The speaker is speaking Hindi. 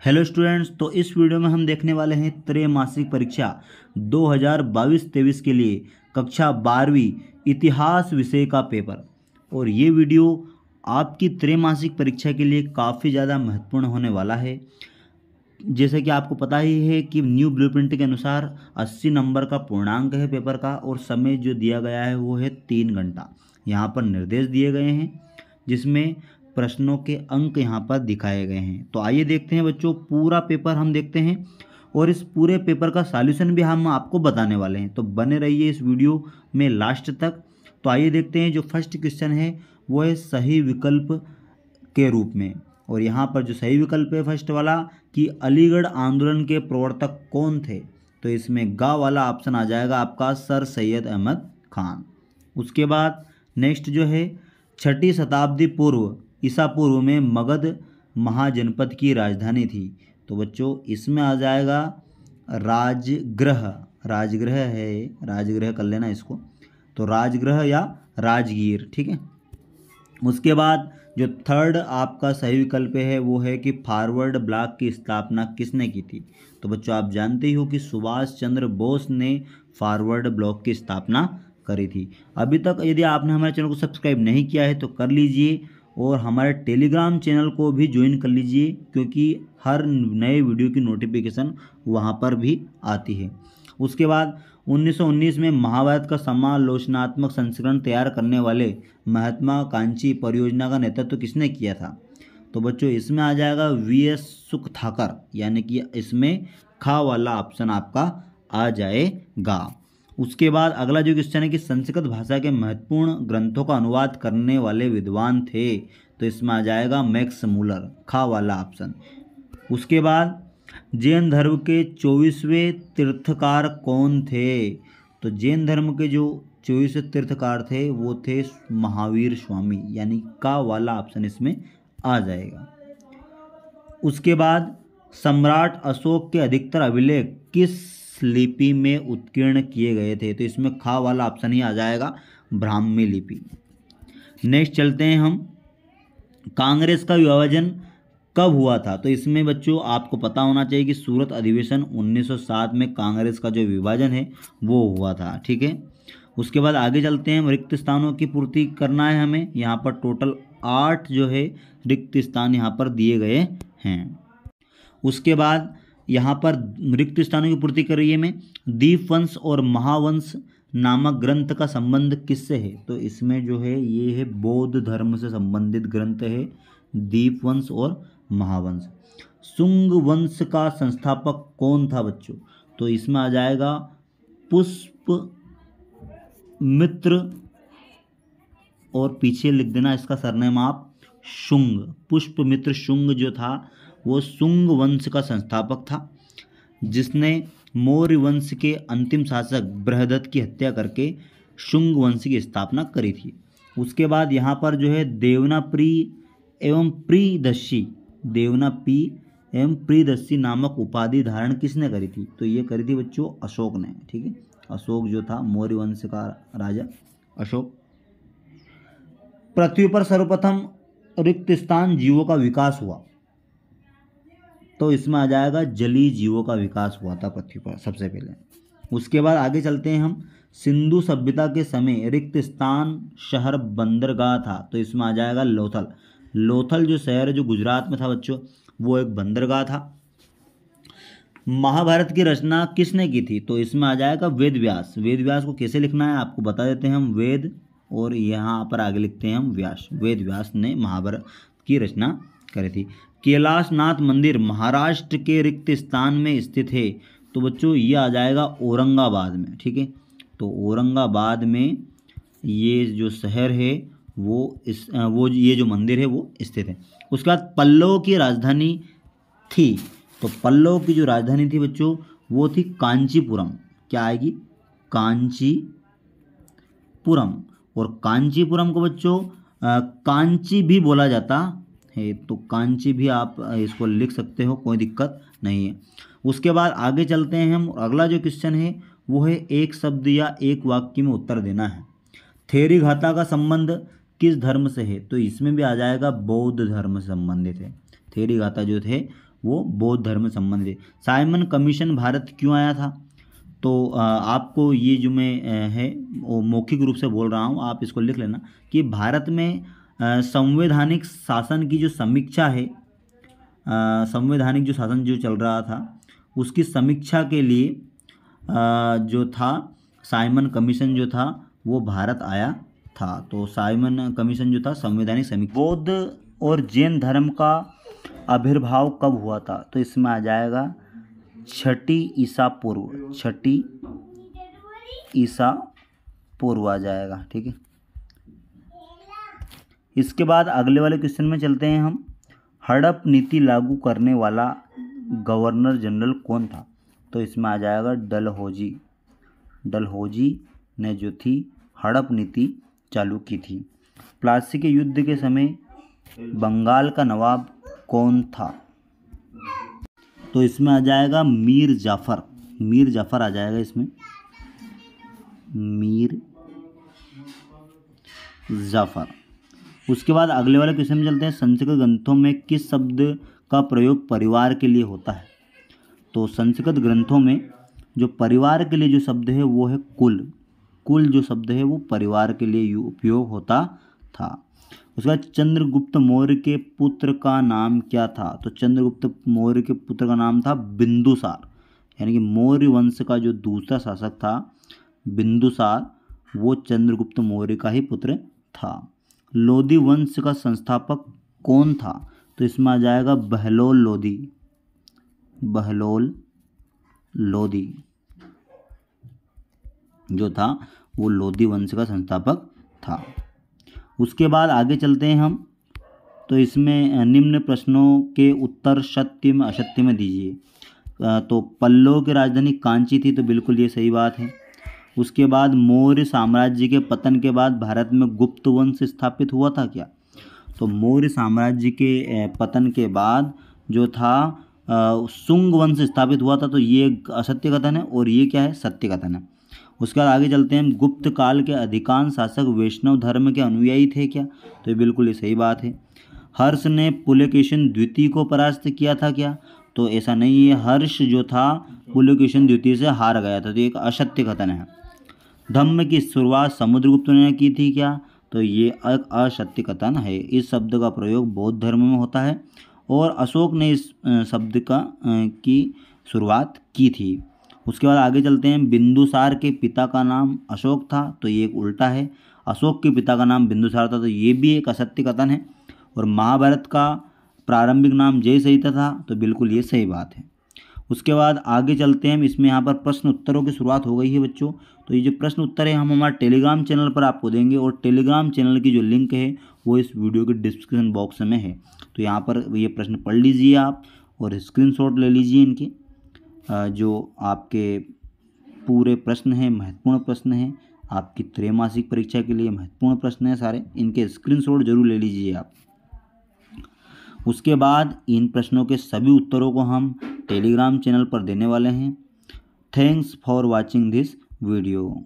हेलो स्टूडेंट्स, तो इस वीडियो में हम देखने वाले हैं त्रैमासिक परीक्षा 2022-23 के लिए कक्षा 12वीं इतिहास विषय का पेपर। और ये वीडियो आपकी त्रैमासिक परीक्षा के लिए काफ़ी ज़्यादा महत्वपूर्ण होने वाला है। जैसे कि आपको पता ही है कि न्यू ब्लूप्रिंट के अनुसार 80 नंबर का पूर्णांक है पेपर का, और समय जो दिया गया है वो है 3 घंटा। यहाँ पर निर्देश दिए गए हैं जिसमें प्रश्नों के अंक यहाँ पर दिखाए गए हैं। तो आइए देखते हैं बच्चों, पूरा पेपर हम देखते हैं और इस पूरे पेपर का सॉल्यूशन भी हम आपको बताने वाले हैं। तो बने रहिए इस वीडियो में लास्ट तक। तो आइए देखते हैं, जो फर्स्ट क्वेश्चन है वो है सही विकल्प के रूप में। और यहाँ पर जो सही विकल्प है फर्स्ट वाला कि अलीगढ़ आंदोलन के प्रवर्तक कौन थे, तो इसमें गा वाला ऑप्शन आ जाएगा आपका सर सैयद अहमद खान। उसके बाद नेक्स्ट जो है 6ठी शताब्दी पूर्व ईसा पूर्व में मगध महाजनपद की राजधानी थी। तो बच्चों इसमें आ जाएगा राजगृह। राजगृह है, राजगृह कर लेना इसको, तो राजगृह या राजगीर, ठीक है। उसके बाद जो थर्ड आपका सही विकल्प है वो है कि फॉरवर्ड ब्लॉक की स्थापना किसने की थी। तो बच्चों आप जानते ही हो कि सुभाष चंद्र बोस ने फॉरवर्ड ब्लॉक की स्थापना करी थी। अभी तक यदि आपने हमारे चैनल को सब्सक्राइब नहीं किया है तो कर लीजिए, और हमारे टेलीग्राम चैनल को भी ज्वाइन कर लीजिए, क्योंकि हर नए वीडियो की नोटिफिकेशन वहाँ पर भी आती है। उसके बाद 1919 में महाभारत का समालोचनात्मक संस्करण तैयार करने वाले महत्वाकांक्षी परियोजना का नेतृत्व किसने किया था। तो बच्चों इसमें आ जाएगा वीएस सुखथाकर, यानी कि इसमें खा वाला ऑप्शन आपका आ जाएगा। उसके बाद अगला जो क्वेश्चन है कि संस्कृत भाषा के महत्वपूर्ण ग्रंथों का अनुवाद करने वाले विद्वान थे, तो इसमें आ जाएगा मैक्स मूलर, खा वाला ऑप्शन। उसके बाद जैन धर्म के 24वें तीर्थकार कौन थे, तो जैन धर्म के जो 24वें तीर्थकार थे वो थे महावीर स्वामी, यानी का वाला ऑप्शन इसमें आ जाएगा। उसके बाद सम्राट अशोक के अधिकतर अभिलेख किस लिपि में उत्कीर्ण किए गए थे, तो इसमें खा वाला ऑप्शन ही आ जाएगा, ब्राह्मी लिपि। नेक्स्ट चलते हैं हम, कांग्रेस का विभाजन कब हुआ था। तो इसमें बच्चों आपको पता होना चाहिए कि सूरत अधिवेशन 1907 में कांग्रेस का जो विभाजन है वो हुआ था, ठीक है। उसके बाद आगे चलते हैं, रिक्त स्थानों की पूर्ति करना है हमें। यहाँ पर टोटल 8 जो है रिक्त स्थान यहाँ पर दिए गए हैं। उसके बाद यहाँ पर रिक्त स्थानों की पूर्ति कर रही है मैं, दीपवंश और महावंश नामक ग्रंथ का संबंध किससे है। तो इसमें जो है ये है बौद्ध धर्म से संबंधित ग्रंथ है, दीपवंश और महावंश। शुंग वंश का संस्थापक कौन था बच्चों, तो इसमें आ जाएगा पुष्पमित्र, और पीछे लिख देना इसका सरनेम आप, शुंग। पुष्पमित्र शुंग जो था वो शुंग वंश का संस्थापक था, जिसने मौर्य वंश के अंतिम शासक बृहदत्त की हत्या करके शुंग वंश की स्थापना करी थी। उसके बाद यहाँ पर जो है देवनाप्रिय एवं प्रियदर्शी नामक उपाधि धारण किसने करी थी, तो ये करी थी बच्चों अशोक ने, ठीक है। अशोक जो था मौर्य वंश का राजा अशोक। पृथ्वी पर सर्वप्रथम रिक्त स्थान जीवों का विकास हुआ, तो इसमें आ जाएगा जलीय जीवों का विकास हुआ था पृथ्वी पर सबसे पहले। उसके बाद आगे चलते हैं हम, सिंधु सभ्यता के समय रिक्त स्थान शहर बंदरगाह था, तो इसमें आ जाएगा लोथल। लोथल जो शहर है जो गुजरात में था बच्चों, वो एक बंदरगाह था। महाभारत की रचना किसने की थी, तो इसमें आ जाएगा वेद व्यास। वेद व्यास को कैसे लिखना है आपको बता देते हैं हम, वेद और यहाँ पर आगे लिखते हैं हम व्यास। वेद व्यास ने महाभारत की रचना करी थी। कैलाशनाथ मंदिर महाराष्ट्र के रिक्त स्थान में स्थित है, तो बच्चों ये आ जाएगा औरंगाबाद में, ठीक है। तो औरंगाबाद में ये जो शहर है वो ये जो मंदिर है वो स्थित है। उसके बाद पल्लव की राजधानी थी, तो पल्लव की जो राजधानी थी बच्चों वो थी कांचीपुरम। क्या आएगी, कांचीपुरम। और कांचीपुरम को बच्चों कांची भी बोला जाता है, तो कांची भी आप इसको लिख सकते हो, कोई दिक्कत नहीं है। उसके बाद आगे चलते हैं हम, अगला जो क्वेश्चन है वो है एक शब्द या एक वाक्य में उत्तर देना है। थेरी घाता का संबंध किस धर्म से है, तो इसमें भी आ जाएगा बौद्ध धर्म से संबंधित है। थेरी घाता जो थे वो बौद्ध धर्म से संबंधित है। साइमन कमीशन भारत क्यों आया था? तो आपको ये जो मैं है वो मौखिक रूप से बोल रहा हूँ, आप इसको लिख लेना कि भारत में संवैधानिक शासन की जो समीक्षा है, संवैधानिक जो शासन जो चल रहा था उसकी समीक्षा के लिए जो था साइमन कमीशन जो था वो भारत आया था। तो साइमन कमीशन जो था संवैधानिक समीक्षा। बौद्ध और जैन धर्म का आविर्भाव कब हुआ था? तो इसमें आ जाएगा 6 ईसा पूर्व, 6 ईसा पूर्व आ जाएगा। ठीक है, इसके बाद अगले वाले क्वेश्चन में चलते हैं हम। हड़प नीति लागू करने वाला गवर्नर जनरल कौन था? तो इसमें आ जाएगा डलहौजी। डलहौजी ने जो थी हड़प नीति चालू की थी। प्लासी के युद्ध के समय बंगाल का नवाब कौन था? तो इसमें आ जाएगा मीर जाफ़र। मीर जाफ़र आ जाएगा इसमें, मीर जाफ़र। उसके बाद अगले वाले क्वेश्चन में चलते हैं। संस्कृत ग्रंथों में किस शब्द का प्रयोग परिवार के लिए होता है? तो संस्कृत ग्रंथों में जो परिवार के लिए जो शब्द है वो है कुल। कुल जो शब्द है वो परिवार के लिए उपयोग होता था। उसके बाद चंद्रगुप्त मौर्य के पुत्र का नाम क्या था? तो चंद्रगुप्त मौर्य के पुत्र का नाम था बिंदुसार, यानी कि मौर्य वंश का जो दूसरा शासक था बिंदुसार, वो चंद्रगुप्त मौर्य का ही पुत्र था। लोधी वंश का संस्थापक कौन था? तो इसमें आ जाएगा बहलोल लोधी। बहलोल लोधी जो था वो लोधी वंश का संस्थापक था। उसके बाद आगे चलते हैं हम। तो इसमें निम्न प्रश्नों के उत्तर सत्य में असत्य में दीजिए। तो पल्लव की राजधानी कांची थी, तो बिल्कुल ये सही बात है। उसके बाद मौर्य साम्राज्य के पतन के बाद भारत में गुप्त वंश स्थापित हुआ था क्या? तो मौर्य साम्राज्य के पतन के बाद जो था शुंग वंश स्थापित हुआ था। तो ये असत्य कथन है और ये क्या है? सत्य कथन है। उसके बाद आगे चलते हैं। गुप्त काल के अधिकांश शासक वैष्णव धर्म के अनुयायी थे क्या? तो ये बिल्कुल ये सही बात है। हर्ष ने पुलकेशिन द्वितीय को परास्त किया था क्या? तो ऐसा नहीं है, हर्ष जो था पुलकेशिन द्वितीय से हार गया था, तो एक असत्य कथन है। धम्म की शुरुआत समुद्रगुप्त ने की थी क्या? तो ये एक असत्य कथन है। इस शब्द का प्रयोग बौद्ध धर्म में होता है और अशोक ने इस शब्द की शुरुआत की थी। उसके बाद आगे चलते हैं। बिंदुसार के पिता का नाम अशोक था, तो ये एक उल्टा है। अशोक के पिता का नाम बिंदुसार था, तो ये भी एक असत्य कथन है। और महाभारत का प्रारंभिक नाम जयसहिता था, तो बिल्कुल ये सही बात है। उसके बाद आगे चलते हैं। इसमें यहाँ पर प्रश्न उत्तरों की शुरुआत हो गई है बच्चों। तो ये जो प्रश्न उत्तर है हम हमारे टेलीग्राम चैनल पर आपको देंगे और टेलीग्राम चैनल की जो लिंक है वो इस वीडियो के डिस्क्रिप्शन बॉक्स में है। तो यहाँ पर ये प्रश्न पढ़ लीजिए आप और स्क्रीनशॉट ले लीजिए इनके। जो आपके पूरे प्रश्न हैं, महत्वपूर्ण प्रश्न हैं, आपकी त्रैमासिक परीक्षा के लिए महत्वपूर्ण प्रश्न हैं सारे, इनके स्क्रीनशॉट जरूर ले लीजिए आप। उसके बाद इन प्रश्नों के सभी उत्तरों को हम टेलीग्राम चैनल पर देने वाले हैं। Thanks for watching this video.